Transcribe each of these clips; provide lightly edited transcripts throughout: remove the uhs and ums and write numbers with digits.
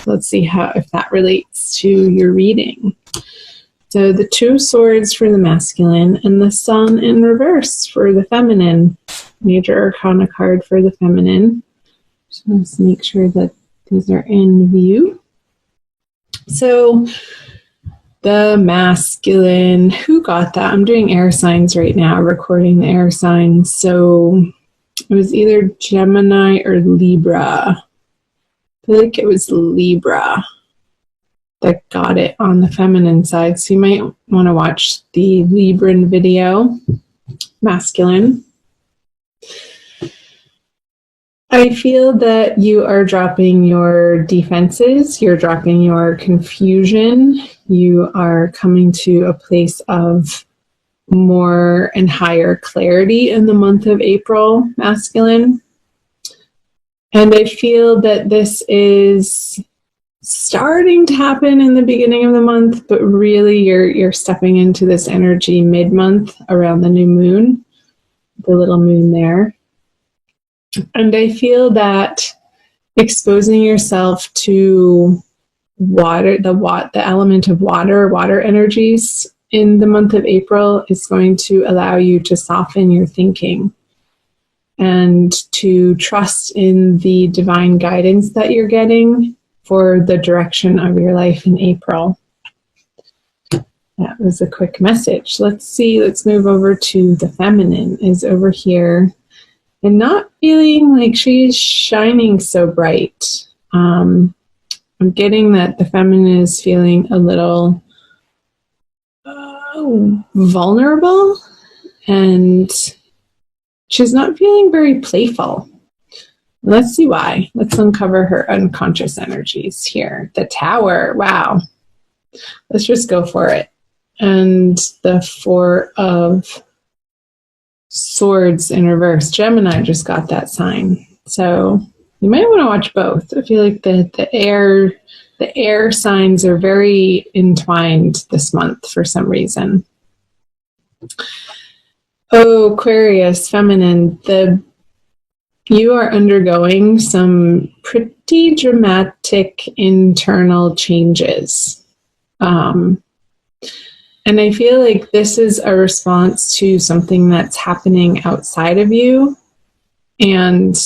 Let's see if that relates to your reading. So the Two of Swords for the masculine and the Sun in reverse for the feminine. Major Arcana card for the feminine. Just want to make sure that these are in view. So the masculine, who got that? I'm doing air signs right now, recording the air signs. So it was either Gemini or Libra. I feel like it was Libra that got it on the feminine side. So you might want to watch the Libran video, masculine. I feel that you are dropping your defenses, you're dropping your confusion, you are coming to a place of more and higher clarity in the month of April, masculine. And I feel that this is starting to happen in the beginning of the month, but really you're stepping into this energy mid-month around the new moon, the little moon there. And I feel that exposing yourself to water, the element of water energies in the month of April is going to allow you to soften your thinking and to trust in the divine guidance that you're getting for the direction of your life in April. That was a quick message. Let's see, let's move over to the feminine is over here. And not feeling like she's shining so bright. I'm getting that the feminine is feeling a little vulnerable, and she's not feeling very playful. Let's see why. Let's uncover her unconscious energies here. The Tower, wow. Let's just go for it. And the Four of Swords in reverse. Gemini just got that sign. So you might want to watch both. I feel like the air signs are very entwined this month for some reason. Oh, Aquarius, feminine. You are undergoing some pretty dramatic internal changes. And I feel like this is a response to something that's happening outside of you, and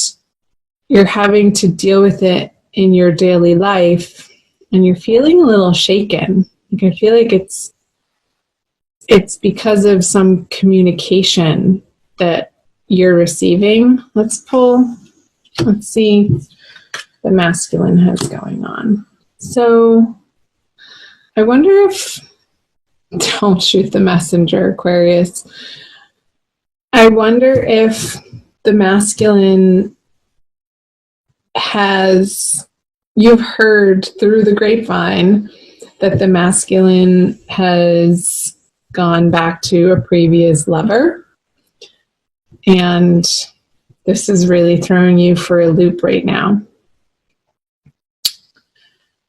you're having to deal with it in your daily life, and you're feeling a little shaken. Like I feel like it's because of some communication that you're receiving. Let's see the masculine has going on. So I wonder if, don't shoot the messenger, Aquarius. I wonder if the masculine you've heard through the grapevine that the masculine has gone back to a previous lover. And this is really throwing you for a loop right now.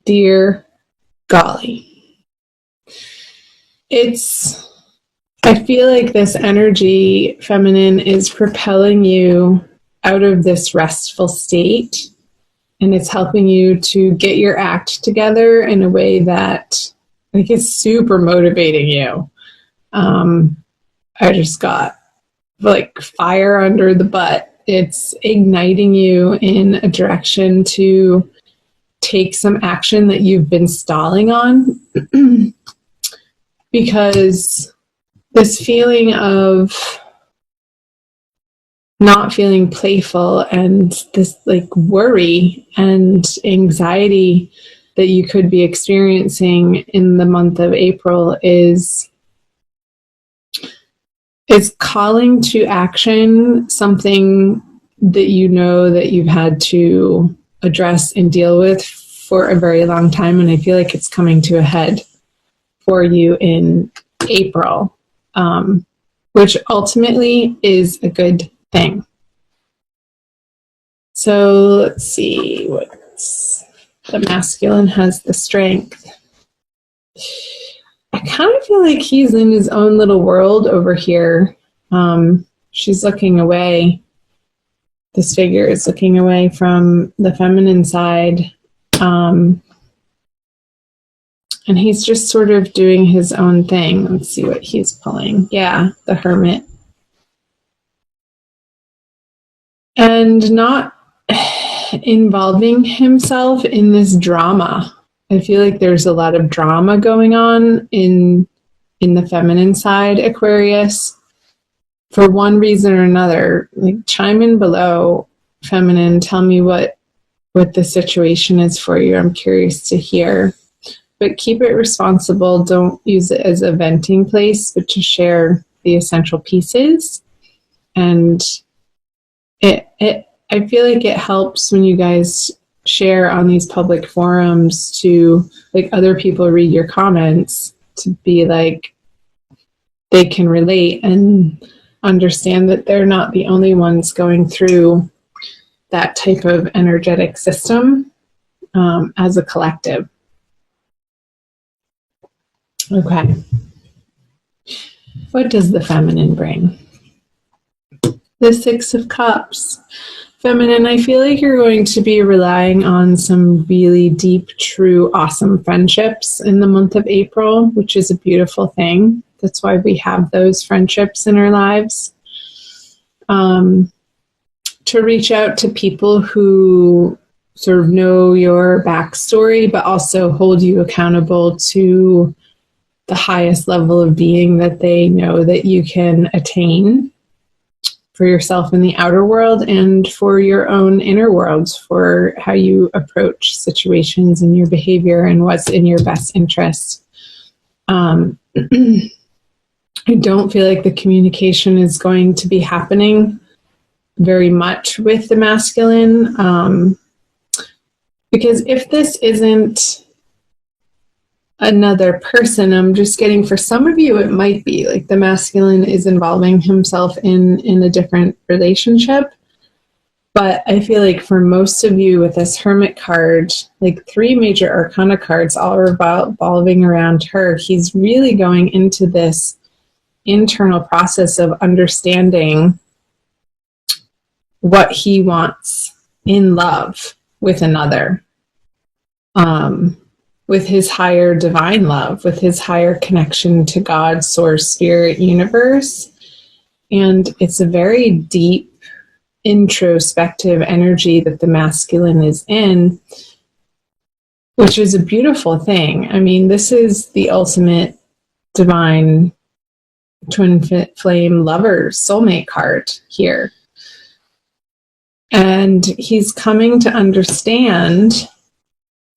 Dear golly. I feel like this energy, feminine, is propelling you out of this restful state, and it's helping you to get your act together in a way that is super motivating you. I just got like fire under the butt. It's igniting you in a direction to take some action that you've been stalling on. Because this feeling of not feeling playful and this like worry and anxiety that you could be experiencing in the month of April is calling to action something that you know that you've had to address and deal with for a very long time. And I feel like it's coming to a head for you in April, which ultimately is a good thing. So let's see what's the masculine has the strength. I kind of feel like he's in his own little world over here. She's looking away. This figure is looking away from the feminine side. And he's just sort of doing his own thing. Let's see what he's pulling. Yeah, the Hermit. And not involving himself in this drama. I feel like there's a lot of drama going on in the feminine side, Aquarius. For one reason or another, like chime in below, feminine, tell me what the situation is for you. I'm curious to hear. But keep it responsible. Don't use it as a venting place, but to share the essential pieces. And I feel like it helps when you guys share on these public forums to, like, other people read your comments, to be like, they can relate and understand that they're not the only ones going through that type of energetic system as a collective. Okay. What does the feminine bring? The Six of Cups. Feminine, I feel like you're going to be relying on some really deep, true, awesome friendships in the month of April, which is a beautiful thing. That's why we have those friendships in our lives. To reach out to people who sort of know your backstory, but also hold you accountable to the highest level of being that they know that you can attain for yourself in the outer world and for your own inner worlds, for how you approach situations and your behavior and what's in your best interest. I don't feel like the communication is going to be happening very much with the masculine, because if this isn't another person, I'm just getting, for some of you, it might be like the masculine is involving himself in a different relationship. But I feel like for most of you with this Hermit card, like 3 major arcana cards all revolving around her, he's really going into this internal process of understanding what he wants in love with another. With his higher divine love, with his higher connection to God, source, spirit, universe. And it's a very deep, introspective energy that the masculine is in, which is a beautiful thing. I mean, this is the ultimate divine twin flame lovers soulmate card here. And he's coming to understand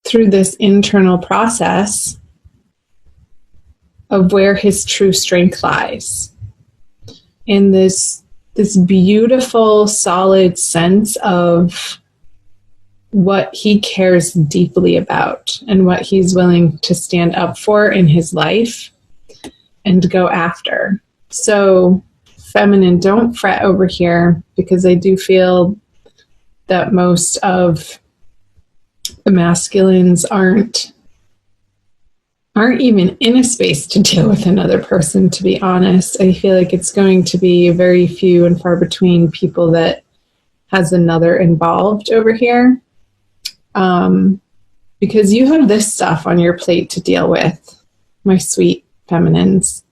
through this internal process of where his true strength lies, in this beautiful, solid sense of what he cares deeply about and what he's willing to stand up for in his life and go after. So, feminine, don't fret over here, because I do feel that most of the masculines aren't even in a space to deal with another person, to be honest. I feel like it's going to be very few and far between people that has another involved over here. Because you have this stuff on your plate to deal with, my sweet feminines.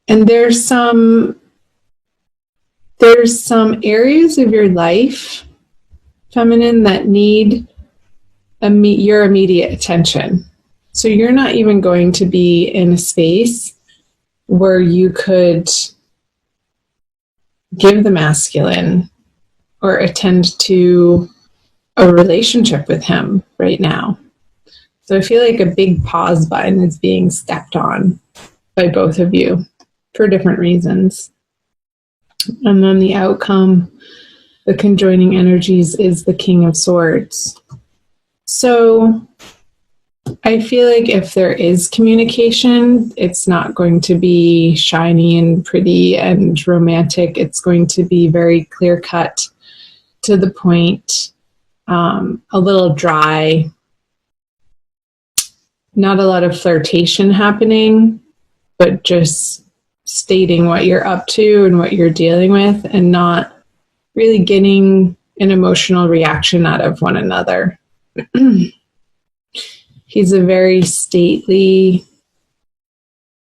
And there's some areas of your life, feminine, that need your immediate attention. So you're not even going to be in a space where you could give the masculine or attend to a relationship with him right now. So I feel like a big pause button is being stepped on by both of you for different reasons. And then the outcome, the conjoining energies, is the King of Swords. So I feel like if there is communication, it's not going to be shiny and pretty and romantic. It's going to be very clear-cut, to the point, a little dry, not a lot of flirtation happening, but just stating what you're up to and what you're dealing with, and not really getting an emotional reaction out of one another. He's a very stately,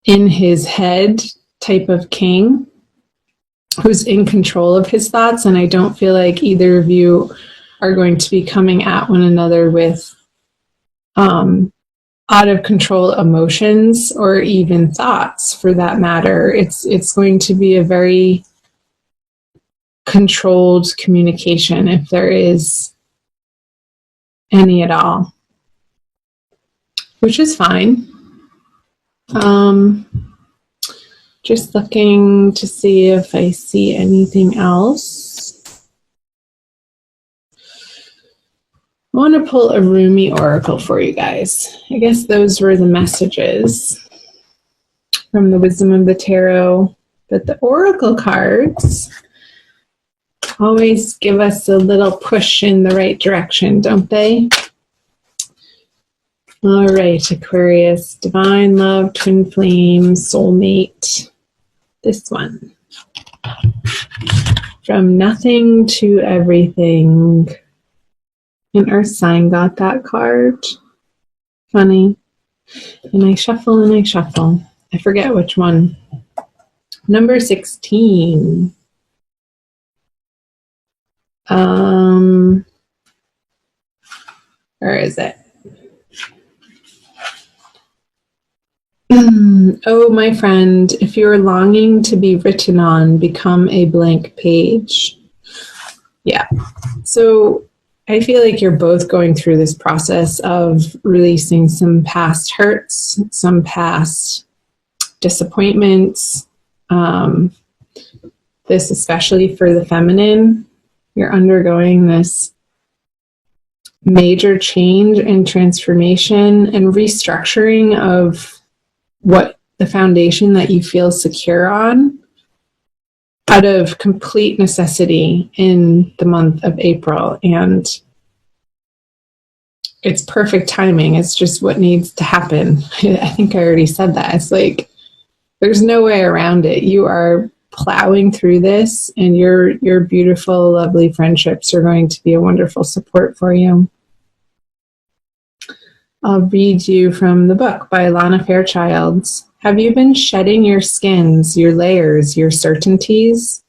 in his head type of king who's in control of his thoughts. And I don't feel like either of you are going to be coming at one another with out of control emotions or even thoughts for that matter. It's going to be a very controlled communication if there is any at all, which is fine. Just looking to see if I see anything else. I want to pull a Rumi oracle for you guys. I guess those were the messages from the Wisdom of the Tarot. But the oracle cards always give us a little push in the right direction, don't they? All right, Aquarius, divine love, twin flame, soulmate. This one. From nothing to everything. An earth sign got that card. Funny. And I shuffle and I shuffle. I forget which one. Number 16. Where is it? Oh, my friend, if you're longing to be written on, become a blank page. Yeah. So I feel like you're both going through this process of releasing some past hurts, some past disappointments. This especially for the feminine. You're undergoing this major change and transformation and restructuring of what the foundation that you feel secure on out of complete necessity in the month of April. And it's perfect timing. It's just what needs to happen. I think I already said that. It's like, there's no way around it. You are plowing through this, and your beautiful, lovely friendships are going to be a wonderful support for you. I'll read you from the book by Lana Fairchild. Have you been shedding your skins, your layers, your certainties?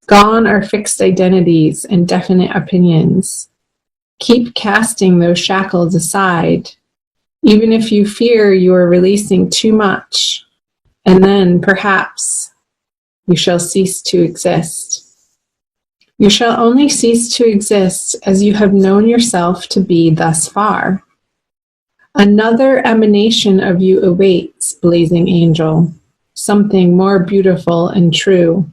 Gone are fixed identities and definite opinions. Keep casting those shackles aside, even if you fear you are releasing too much, and then perhaps you shall cease to exist. You shall only cease to exist as you have known yourself to be thus far. Another emanation of you awaits, blazing angel, something more beautiful and true.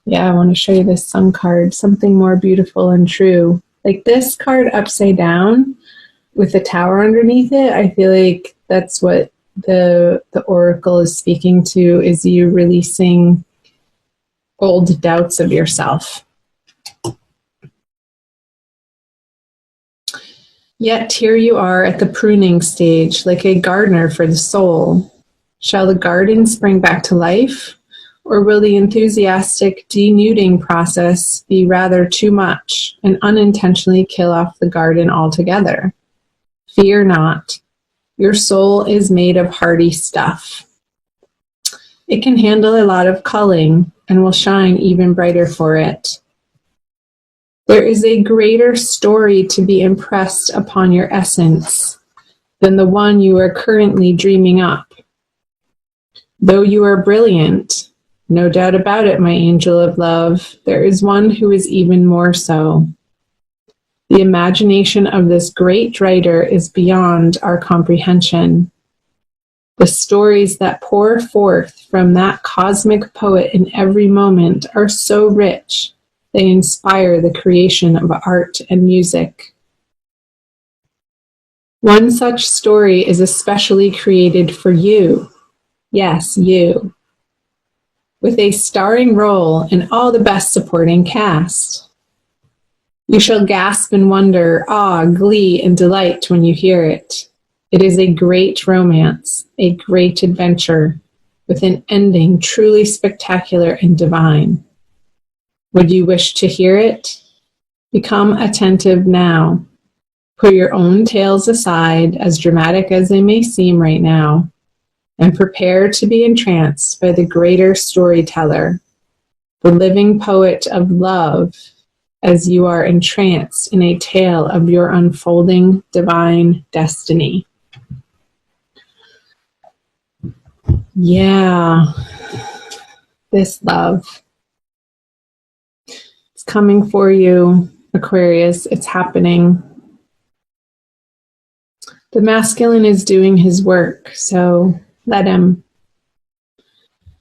Yeah, I want to show you this sun card, something more beautiful and true. Like this card upside down with the tower underneath it, I feel like that's what the oracle is speaking to, is you releasing old doubts of yourself. Yet here you are at the pruning stage, like a gardener for the soul. Shall the garden spring back to life, or will the enthusiastic denuding process be rather too much and unintentionally kill off the garden altogether? Fear not. Your soul is made of hardy stuff. It can handle a lot of culling and will shine even brighter for it. There is a greater story to be impressed upon your essence than the one you are currently dreaming up. Though you are brilliant, no doubt about it, my angel of love, there is one who is even more so. The imagination of this great writer is beyond our comprehension. The stories that pour forth from that cosmic poet in every moment are so rich, they inspire the creation of art and music. One such story is especially created for you. Yes, you. With a starring role and all the best supporting cast. You shall gasp in wonder, awe, glee, and delight when you hear it. It is a great romance, a great adventure, with an ending truly spectacular and divine. Would you wish to hear it? Become attentive now. Put your own tales aside, as dramatic as they may seem right now, and prepare to be entranced by the greater storyteller, the living poet of love, as you are entranced in a tale of your unfolding divine destiny. Yeah, this love. It's coming for you, Aquarius. It's happening. The masculine is doing his work, so let him.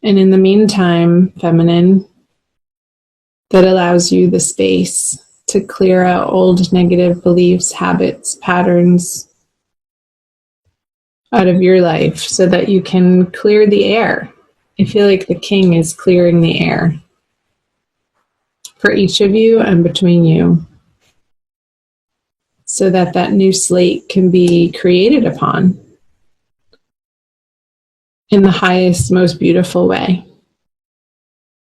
And in the meantime, feminine, that allows you the space to clear out old negative beliefs, habits, patterns out of your life so that you can clear the air. I feel like the king is clearing the air for each of you and between you so that that new slate can be created upon in the highest, most beautiful way.